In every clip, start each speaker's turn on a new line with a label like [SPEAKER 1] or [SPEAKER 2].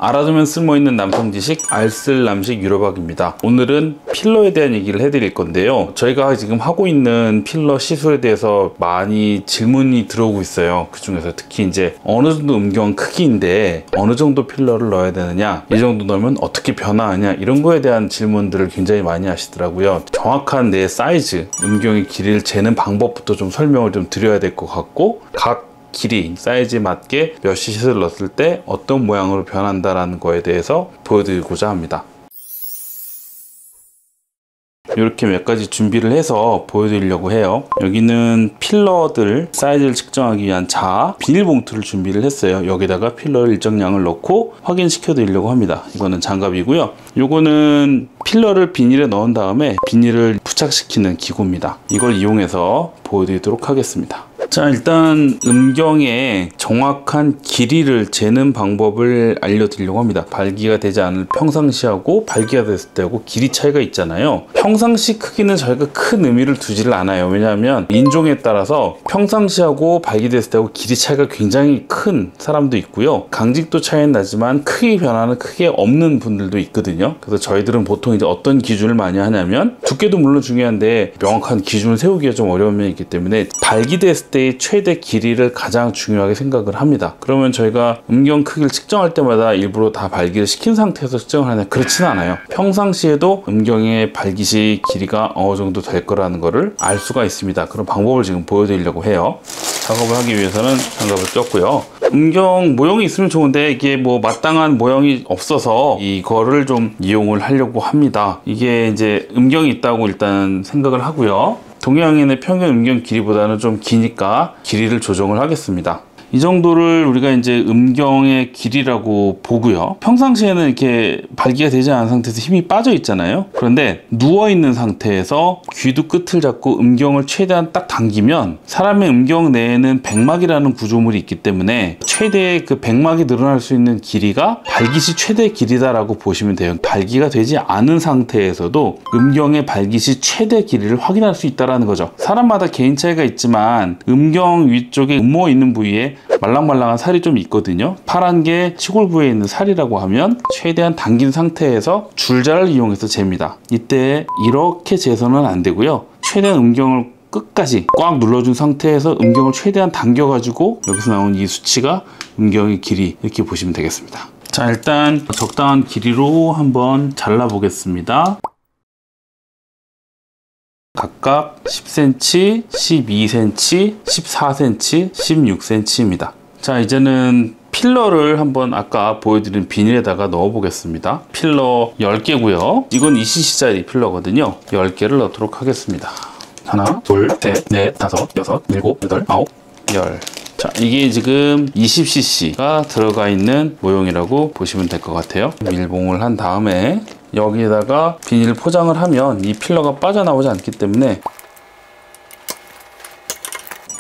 [SPEAKER 1] 알아두면 쓸모있는 남성 지식 알쓸남식 유로박입니다. 오늘은 필러에 대한 얘기를 해드릴 건데요. 저희가 지금 하고 있는 필러 시술에 대해서 많이 질문이 들어오고 있어요. 그 중에서 특히 이제 어느 정도 음경 크기인데 어느 정도 필러를 넣어야 되느냐, 이 정도 넣으면 어떻게 변화하냐, 이런 거에 대한 질문들을 굉장히 많이 하시더라고요. 정확한 내 사이즈, 음경의 길이를 재는 방법부터 좀 설명을 좀 드려야 될 것 같고, 각 길이, 사이즈에 맞게 몇 cc를 넣었을 때 어떤 모양으로 변한다라는 거에 대해서 보여드리고자 합니다. 이렇게 몇 가지 준비를 해서 보여드리려고 해요. 여기는 필러들 사이즈를 측정하기 위한 비닐봉투를 준비를 했어요. 여기다가 필러를 일정량을 넣고 확인시켜 드리려고 합니다. 이거는 장갑이고요. 요거는 필러를 비닐에 넣은 다음에 비닐을 부착시키는 기구입니다. 이걸 이용해서 보여드리도록 하겠습니다. 자, 일단 음경의 정확한 길이를 재는 방법을 알려드리려고 합니다. 발기가 되지 않을 평상시하고 발기가 됐을 때하고 길이 차이가 있잖아요. 평상시 크기는 저희가 큰 의미를 두지를 않아요. 왜냐하면 인종에 따라서 평상시하고 발기됐을 때하고 길이 차이가 굉장히 큰 사람도 있고요. 강직도 차이는 나지만 크기 변화는 크게 없는 분들도 있거든요. 그래서 저희들은 보통 이제 어떤 기준을 많이 하냐면, 두께도 물론 중요한데 명확한 기준을 세우기가 좀 어려운 면이 있기 때문에 발기됐을 때 최대 길이를 가장 중요하게 생각을 합니다. 그러면 저희가 음경 크기를 측정할 때마다 일부러 다 발기를 시킨 상태에서 측정을 하냐, 그렇지는 않아요. 평상시에도 음경의 발기 시 길이가 어느 정도 될 거라는 거를 알 수가 있습니다. 그런 방법을 지금 보여드리려고 해요. 작업을 하기 위해서는 장갑을 꼈고요. 음경 모형이 있으면 좋은데 이게 뭐 마땅한 모형이 없어서 이거를 좀 이용을 하려고 합니다. 이게 이제 음경이 있다고 일단 생각을 하고요. 동양인의 평균 음경 길이보다는 좀 기니까 길이를 조정을 하겠습니다. 이 정도를 우리가 이제 음경의 길이라고 보고요. 평상시에는 이렇게 발기가 되지 않은 상태에서 힘이 빠져 있잖아요. 그런데 누워 있는 상태에서 귀두 끝을 잡고 음경을 최대한 딱 당기면, 사람의 음경 내에는 백막이라는 구조물이 있기 때문에 최대의 그 백막이 늘어날 수 있는 길이가 발기 시 최대 길이다라고 보시면 돼요. 발기가 되지 않은 상태에서도 음경의 발기 시 최대 길이를 확인할 수 있다는 거죠. 사람마다 개인 차이가 있지만 음경 위쪽에 음모 있는 부위에 말랑말랑한 살이 좀 있거든요. 파란 게 치골 부위에 있는 살이라고 하면 최대한 당긴 상태에서 줄자를 이용해서 잽니다. 이때 이렇게 재서는 안 되고요. 최대한 음경을 끝까지 꽉 눌러준 상태에서 음경을 최대한 당겨가지고 여기서 나온 이 수치가 음경의 길이, 이렇게 보시면 되겠습니다. 자, 일단 적당한 길이로 한번 잘라 보겠습니다. 각각 10cm, 12cm, 14cm, 16cm입니다. 자, 이제는 필러를 한번 아까 보여드린 비닐에다가 넣어 보겠습니다. 필러 10개고요. 이건 2cc짜리 필러거든요. 10개를 넣도록 하겠습니다. 하나, 둘, 셋, 넷, 다섯, 여섯, 일곱, 여덟, 아홉, 열. 자, 이게 지금 20cc가 들어가 있는 모형이라고 보시면 될 것 같아요. 밀봉을 한 다음에 여기에다가 비닐 포장을 하면 이 필러가 빠져나오지 않기 때문에,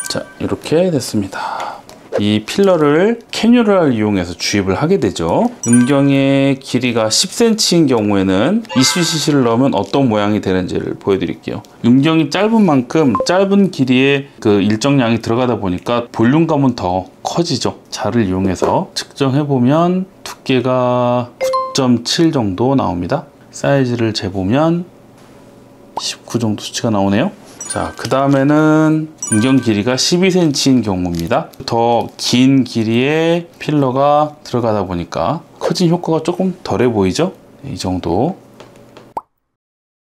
[SPEAKER 1] 자, 이렇게 됐습니다. 이 필러를 캐뉴라를 이용해서 주입을 하게 되죠. 음경의 길이가 10cm인 경우에는 20cc를 넣으면 어떤 모양이 되는지를 보여드릴게요. 음경이 짧은 만큼 짧은 길이의 그 일정량이 들어가다 보니까 볼륨감은 더 커지죠. 자를 이용해서 측정해보면 두께가 9.7 정도 나옵니다. 사이즈를 재보면 19 정도 수치가 나오네요. 자, 그 다음에는 음경 길이가 12cm인 경우입니다. 더 긴 길이의 필러가 들어가다 보니까 커진 효과가 조금 덜해 보이죠? 이 정도.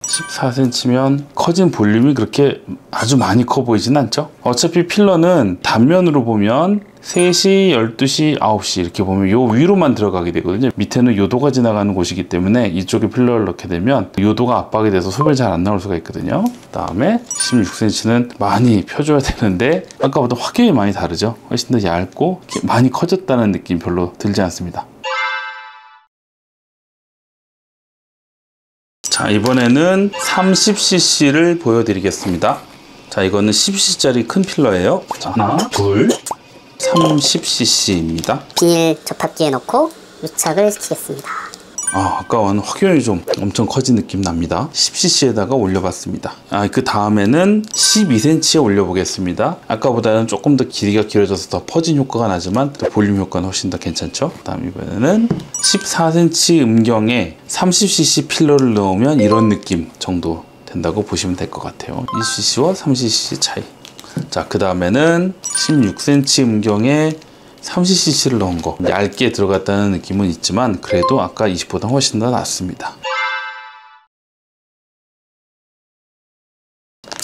[SPEAKER 1] 14cm면 커진 볼륨이 그렇게 아주 많이 커 보이진 않죠? 어차피 필러는 단면으로 보면 3시, 12시, 9시 이렇게 보면 요 위로만 들어가게 되거든요. 밑에는 요도가 지나가는 곳이기 때문에 이쪽에 필러를 넣게 되면 요도가 압박이 돼서 소변이 잘 안 나올 수가 있거든요. 그 다음에 16cm는 많이 펴줘야 되는데 아까보다 확연히 많이 다르죠. 훨씬 더 얇고 많이 커졌다는 느낌 별로 들지 않습니다. 자, 이번에는 30cc를 보여드리겠습니다. 자, 이거는 10cc짜리 큰 필러예요. 자, 하나, 둘, 30cc입니다.
[SPEAKER 2] 비닐 접합기에 넣고 유착을 시키겠습니다.
[SPEAKER 1] 아까와는 확연히 좀 엄청 커진 느낌 납니다. 10cc에다가 올려봤습니다. 그 다음에는 12cm에 올려보겠습니다. 아까보다는 조금 더 길이가 길어져서 더 퍼진 효과가 나지만 또 볼륨 효과는 훨씬 더 괜찮죠. 그 다음 이번에는 14cm 음경에 30cc 필러를 넣으면 이런 느낌 정도 된다고 보시면 될 것 같아요. 20cc와 30cc 차이. 자, 그 다음에는 16cm 음경에 30cc를 넣은 거. 얇게 들어갔다는 느낌은 있지만 그래도 아까 20보다 훨씬 더 낫습니다.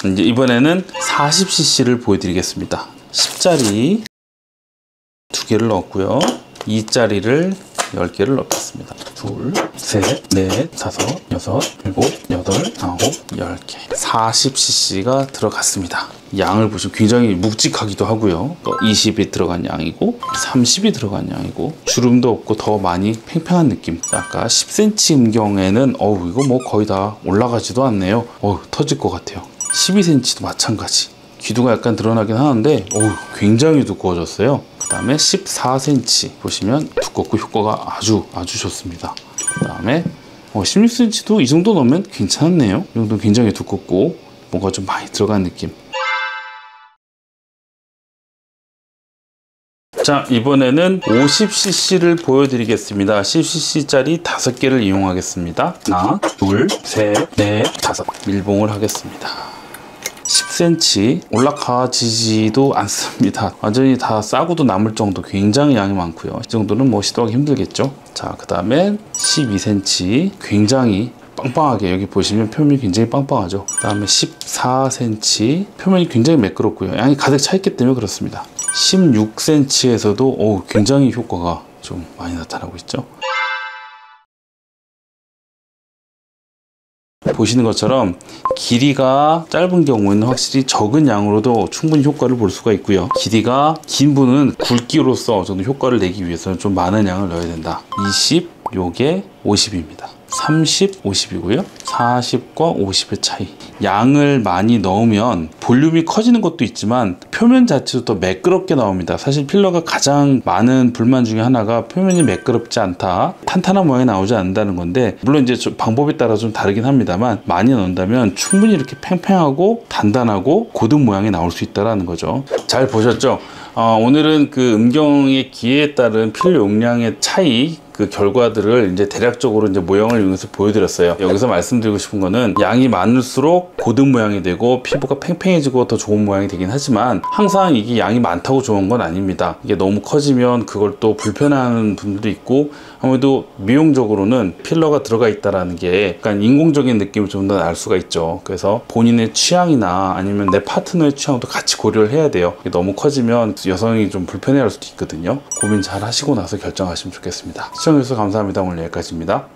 [SPEAKER 1] 이제 이번에는 40cc를 보여드리겠습니다. 10짜리 2개를 넣었고요. 2짜리를 10개를 넣겠습니다. 둘, 셋, 넷, 다섯, 여섯, 일곱, 여덟, 아홉, 10개. 40cc가 들어갔습니다. 양을 보시면 굉장히 묵직하기도 하고요. 20이 들어간 양이고 30이 들어간 양이고 주름도 없고 더 많이 팽팽한 느낌. 아까 10cm 음경에는 이거 뭐 거의 다 올라가지도 않네요. 터질 것 같아요. 12cm도 마찬가지. 기두가 약간 드러나긴 하는데 굉장히 두꺼워졌어요. 그 다음에 14cm 보시면 두껍고 효과가 아주 좋습니다. 그 다음에 16cm도 이 정도 넣으면 괜찮네요. 이 정도 굉장히 두껍고 뭔가 좀 많이 들어간 느낌. 자, 이번에는 50cc를 보여드리겠습니다. 10cc짜리 5개를 이용하겠습니다. 하나, 둘, 셋, 넷, 다섯. 밀봉을 하겠습니다. 10cm 올라가지지도 않습니다. 완전히 다 싸고도 남을 정도 굉장히 양이 많고요. 이 정도는 뭐 시도하기 힘들겠죠. 자, 그 다음에 12cm 굉장히 빵빵하게, 여기 보시면 표면이 굉장히 빵빵하죠. 그 다음에 14cm 표면이 굉장히 매끄럽고요. 양이 가득 차 있기 때문에 그렇습니다. 16cm에서도 굉장히 효과가 좀 많이 나타나고 있죠. 보시는 것처럼 길이가 짧은 경우에는 확실히 적은 양으로도 충분히 효과를 볼 수가 있고요. 길이가 긴 분은 굵기로서 정도 효과를 내기 위해서는 좀 많은 양을 넣어야 된다. 20, 요게 50입니다. 30, 50이고요. 40과 50의 차이. 양을 많이 넣으면 볼륨이 커지는 것도 있지만 표면 자체도 더 매끄럽게 나옵니다. 사실 필러가 가장 많은 불만 중에 하나가 표면이 매끄럽지 않다, 탄탄한 모양이 나오지 않는다는 건데, 물론 이제 방법에 따라 좀 다르긴 합니다만 많이 넣는다면 충분히 이렇게 팽팽하고 단단하고 고든 모양이 나올 수 있다는 거죠. 잘 보셨죠? 오늘은 그 음경의 기회에 따른 필러 용량의 차이, 그 결과들을 이제 대략적으로 이제 모형을 이용해서 보여드렸어요. 여기서 말씀드리고 싶은 거는 양이 많을수록 고든 모양이 되고 피부가 팽팽해지고 더 좋은 모양이 되긴 하지만 항상 이게 양이 많다고 좋은 건 아닙니다. 이게 너무 커지면 그걸 또 불편해하는 분들도 있고, 아무래도 미용적으로는 필러가 들어가 있다라는 게 약간 인공적인 느낌을 좀 더 날 수가 있죠. 그래서 본인의 취향이나 아니면 내 파트너의 취향도 같이 고려를 해야 돼요. 이게 너무 커지면 여성이 좀 불편해할 수도 있거든요. 고민 잘 하시고 나서 결정하시면 좋겠습니다. 시청해주셔서 감사합니다. 오늘 여기까지입니다.